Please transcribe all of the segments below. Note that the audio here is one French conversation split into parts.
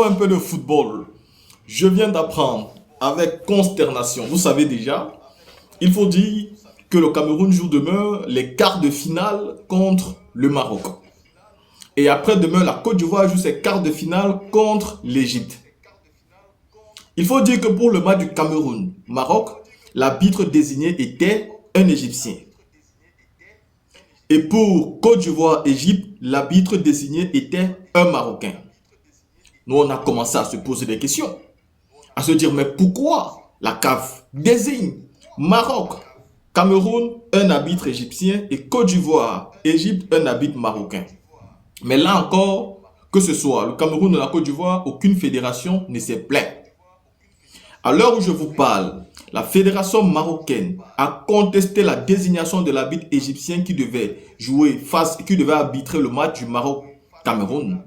un peu de football. Je viens d'apprendre avec consternation. Vous savez déjà, il faut dire que le Cameroun joue demain les quarts de finale contre le Maroc. Et après-demain, la Côte d'Ivoire joue ses quarts de finale contre l'Égypte. Il faut dire que pour le match du Cameroun-Maroc, l'arbitre désigné était un Égyptien. Et pour Côte d'Ivoire-Égypte, l'arbitre désigné était un Marocain. Nous, on a commencé à se poser des questions, à se dire, mais pourquoi la CAF désigne Maroc, Cameroun, un arbitre égyptien et Côte d'Ivoire, Égypte, un arbitre marocain? Mais là encore, que ce soit le Cameroun ou la Côte d'Ivoire, aucune fédération ne s'est plainte. À l'heure où je vous parle, la fédération marocaine a contesté la désignation de l'arbitre égyptien qui devait arbitrer le match du Maroc-Cameroun.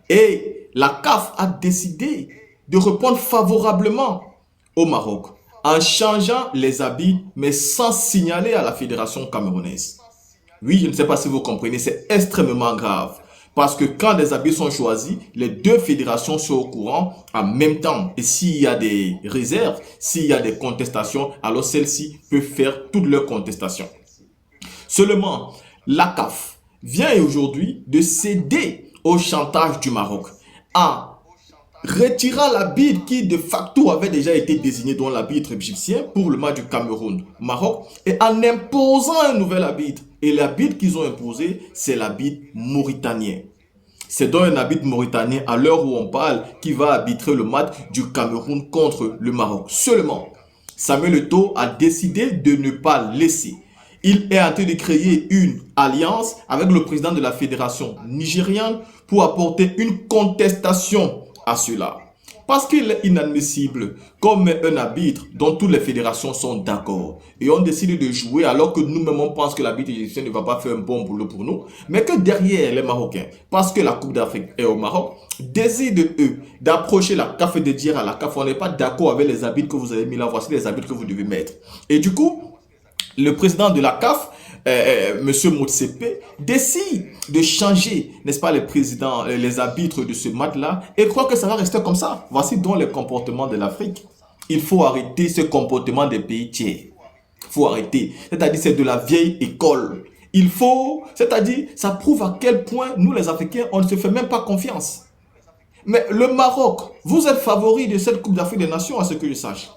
Et la CAF a décidé de répondre favorablement au Maroc en changeant les habits, mais sans signaler à la fédération camerounaise. Oui, je ne sais pas si vous comprenez, c'est extrêmement grave. Parce que quand des habits sont choisis, les deux fédérations sont au courant en même temps. Et s'il y a des réserves, s'il y a des contestations, alors celles-ci peuvent faire toutes leurs contestations. Seulement, la CAF vient aujourd'hui de céder au chantage du Maroc en retirant l'arbitre qui de facto avait déjà été désigné, dont l'arbitre égyptien, pour le match du Cameroun-Maroc, et en imposant un nouvel arbitre. Et l'arbitre qu'ils ont imposé, c'est l'arbitre mauritanien. C'est donc un arbitre mauritanien, à l'heure où on parle, qui va arbitrer le match du Cameroun contre le Maroc. Seulement, Samuel Eto'o a décidé de ne pas laisser. Il est en train de créer une alliance avec le président de la fédération nigériane pour apporter une contestation à cela. Parce qu'il est inadmissible comme un arbitre dont toutes les fédérations sont d'accord. Et on décide de jouer alors que nous-mêmes on pense que l'arbitre égyptien ne va pas faire un bon boulot pour nous. Mais que derrière les Marocains, parce que la Coupe d'Afrique est au Maroc, décident eux d'approcher la CAF et de dire à la CAF, on n'est pas d'accord avec les arbitres que vous avez mis là, voici les arbitres que vous devez mettre. Et du coup, le président de la CAF, Monsieur Motsepe, décide de changer, n'est-ce pas, les arbitres de ce match-là et croit que ça va rester comme ça. Voici donc les comportements de l'Afrique. Il faut arrêter ce comportement des pays tiers. Il faut arrêter. C'est-à-dire, c'est de la vieille école. C'est-à-dire, ça prouve à quel point nous, les Africains, on ne se fait même pas confiance. Mais le Maroc, vous êtes favori de cette Coupe d'Afrique des Nations, à ce que je sache.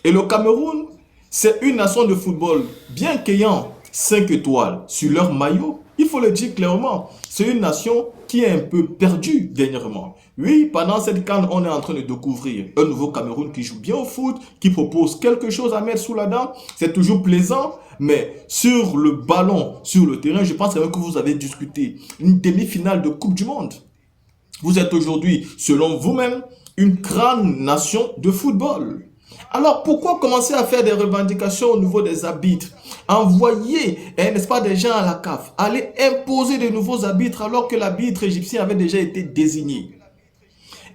Et le Cameroun, c'est une nation de football, bien qu'ayant 5 étoiles sur leur maillot, il faut le dire clairement, c'est une nation qui est un peu perdue dernièrement. Oui, pendant cette CAN, on est en train de découvrir un nouveau Cameroun qui joue bien au foot, qui propose quelque chose à mettre sous la dent. C'est toujours plaisant, mais sur le ballon, sur le terrain, je pense que vous avez discuté une demi-finale de Coupe du Monde. Vous êtes aujourd'hui, selon vous-même, une grande nation de football. Alors pourquoi commencer à faire des revendications au niveau des arbitres? Envoyer, n'est-ce pas, des gens à la CAF, aller imposer de nouveaux arbitres alors que l'arbitre égyptien avait déjà été désigné.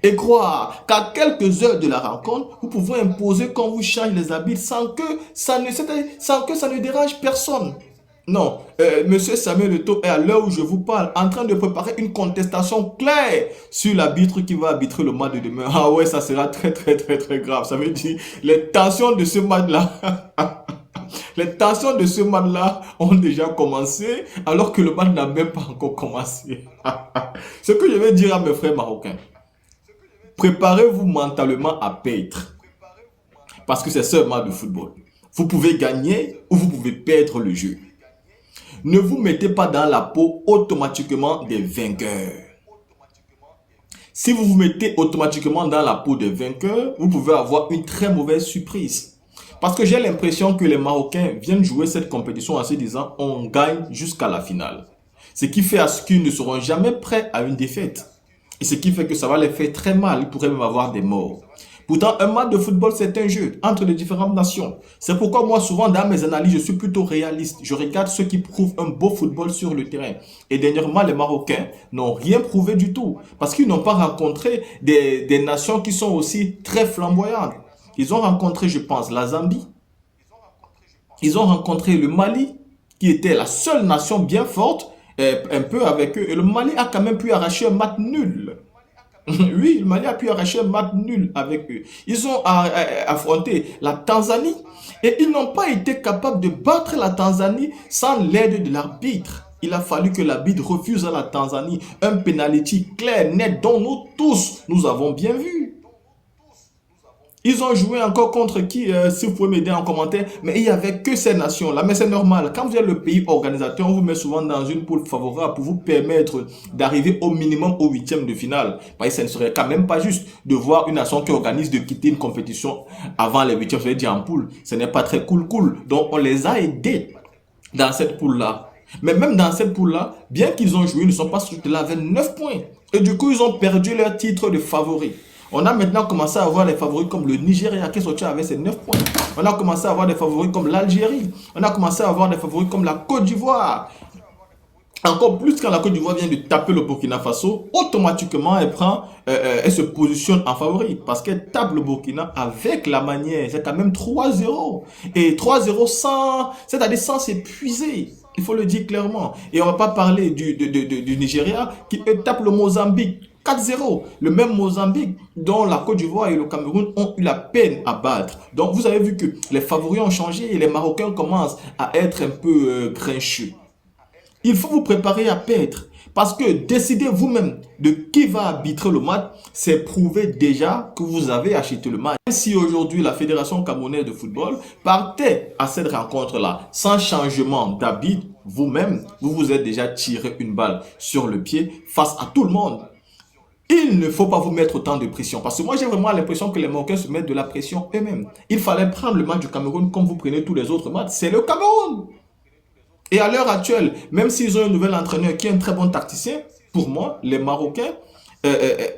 Et croire qu'à quelques heures de la rencontre, vous pouvez imposer quand vous changez les arbitres sans que ça ne dérange personne. Non, Monsieur Samuel Eto'o est à l'heure où je vous parle en train de préparer une contestation claire sur l'arbitre qui va arbitrer le match de demain. Ah ouais, ça sera très grave. Ça veut dire les tensions de ce match-là. Les tensions de ce match-là ont déjà commencé alors que le match n'a même pas encore commencé. Ce que je vais dire à mes frères marocains, préparez-vous mentalement à perdre. Parce que c'est seulement du football. Vous pouvez gagner ou vous pouvez perdre le jeu. Ne vous mettez pas dans la peau automatiquement des vainqueurs. Si vous vous mettez automatiquement dans la peau des vainqueurs, vous pouvez avoir une très mauvaise surprise. Parce que j'ai l'impression que les Marocains viennent jouer cette compétition en se disant on gagne jusqu'à la finale. Ce qui fait à ce qu'ils ne seront jamais prêts à une défaite. Et ce qui fait que ça va les faire très mal. Ils pourraient même avoir des morts. Pourtant, un match de football, c'est un jeu entre les différentes nations. C'est pourquoi moi, souvent, dans mes analyses, je suis plutôt réaliste. Je regarde ceux qui prouvent un beau football sur le terrain. Et dernièrement, les Marocains n'ont rien prouvé du tout. Parce qu'ils n'ont pas rencontré des nations qui sont aussi très flamboyantes. Ils ont rencontré, je pense, la Zambie. Ils ont rencontré le Mali, qui était la seule nation bien forte, un peu avec eux. Et le Mali a quand même pu arracher un match nul. Oui, le Mali a pu arracher un match nul avec eux. Ils ont affronté la Tanzanie et ils n'ont pas été capables de battre la Tanzanie sans l'aide de l'arbitre. Il a fallu que l'arbitre refuse à la Tanzanie un penalty clair, net, dont nous tous, nous avons bien vu. Ils ont joué encore contre qui, si vous pouvez m'aider en commentaire, mais il n'y avait que ces nations-là. Mais c'est normal, quand vous êtes le pays organisateur, on vous met souvent dans une poule favorable pour vous permettre d'arriver au minimum au huitième de finale. Parce que ce ne serait quand même pas juste de voir une nation qui organise de quitter une compétition avant les huitièmes, je vais dire en poule. Ce n'est pas très cool. Donc on les a aidés dans cette poule-là. Mais même dans cette poule-là, bien qu'ils ont joué, ils ne sont pas sortis là avec 9 points. Et du coup, ils ont perdu leur titre de favori. On a maintenant commencé à avoir les favoris comme le Nigeria qui est sorti avec ses 9 points. On a commencé à avoir des favoris comme l'Algérie. On a commencé à avoir des favoris comme la Côte d'Ivoire. Encore plus quand la Côte d'Ivoire vient de taper le Burkina Faso, automatiquement elle se positionne en favori parce qu'elle tape le Burkina avec la manière. C'est quand même 3-0. Et 3-0 sans, c'est-à-dire sans s'épuiser. Il faut le dire clairement. Et on ne va pas parler du Nigeria qui tape le Mozambique 4-0. Le même Mozambique dont la Côte d'Ivoire et le Cameroun ont eu la peine à battre. Donc vous avez vu que les favoris ont changé et les Marocains commencent à être un peu grincheux. Il faut vous préparer à perdre. Parce que décider vous-même de qui va arbitrer le match, c'est prouver déjà que vous avez acheté le match. Même si aujourd'hui la Fédération camerounaise de football partait à cette rencontre-là sans changement d'arbitre, vous-même, vous vous êtes déjà tiré une balle sur le pied face à tout le monde. Il ne faut pas vous mettre autant de pression. Parce que moi, j'ai vraiment l'impression que les Marocains se mettent de la pression eux-mêmes. Il fallait prendre le match du Cameroun comme vous prenez tous les autres matchs. C'est le Cameroun. Et à l'heure actuelle, même s'ils ont un nouvel entraîneur qui est un très bon tacticien, pour moi, les Marocains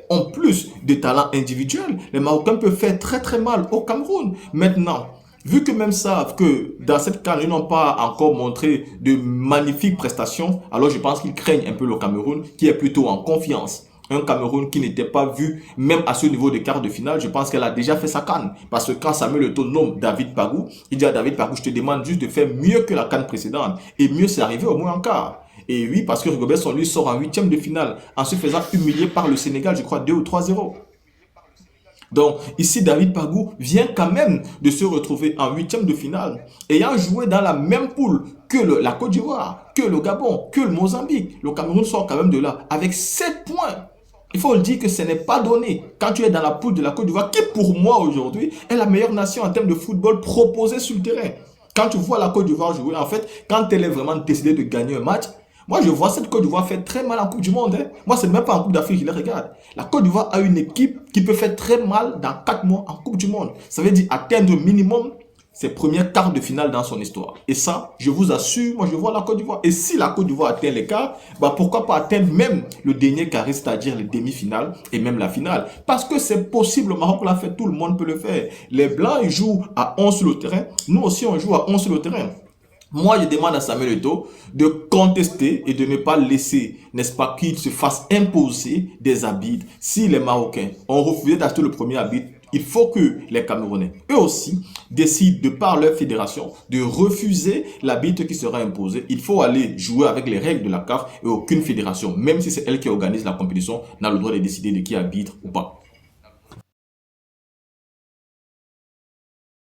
ont plus de talent individuel. Les Marocains peuvent faire très très mal au Cameroun. Maintenant, vu que même savent que dans cette CAN, ils n'ont pas encore montré de magnifiques prestations, alors je pense qu'ils craignent un peu le Cameroun qui est plutôt en confiance. Un Cameroun qui n'était pas vu, même à ce niveau de quart de finale, je pense qu'elle a déjà fait sa CAN. Parce que quand Samuel Eto'o nomme David Pagou, il dit à David Pagou, je te demande juste de faire mieux que la CAN précédente. Et mieux, c'est arrivé au moins en quart. Et oui, parce que Rigobert lui sort en huitième de finale, en se faisant humilier par le Sénégal, je crois 2 ou 3-0. Donc ici, David Pagou vient quand même de se retrouver en huitième de finale, ayant joué dans la même poule que la Côte d'Ivoire, que le Gabon, que le Mozambique. Le Cameroun sort quand même de là avec 7 points. Il faut le dire que ce n'est pas donné quand tu es dans la poule de la Côte d'Ivoire, qui pour moi aujourd'hui est la meilleure nation en termes de football proposé sur le terrain. Quand tu vois la Côte d'Ivoire jouer, en fait, quand elle est vraiment décidée de gagner un match, moi je vois cette Côte d'Ivoire faire très mal en Coupe du Monde. Hein. Moi, c'est même pas en Coupe d'Afrique, je les regarde. La Côte d'Ivoire a une équipe qui peut faire très mal dans 4 mois en Coupe du Monde. Ça veut dire atteindre minimum ses premiers quarts de finale dans son histoire. Et ça, je vous assure, moi je vois la Côte d'Ivoire. Et si la Côte d'Ivoire atteint les quarts, bah pourquoi pas atteindre même le dernier carré, c'est-à-dire les demi-finales et même la finale. Parce que c'est possible, le Maroc l'a fait, tout le monde peut le faire. Les Blancs, ils jouent à 11 sur le terrain. Nous aussi, on joue à 11 sur le terrain. Moi, je demande à Samuel Eto'o de contester et de ne pas laisser, n'est-ce pas, qu'il se fasse imposer des arbitres. Si les Marocains ont refusé d'acheter le premier arbitre, il faut que les Camerounais, eux aussi, décident de par leur fédération de refuser l'arbitre qui sera imposé. Il faut aller jouer avec les règles de la CAF et aucune fédération, même si c'est elle qui organise la compétition, n'a le droit de décider de qui arbitre ou pas.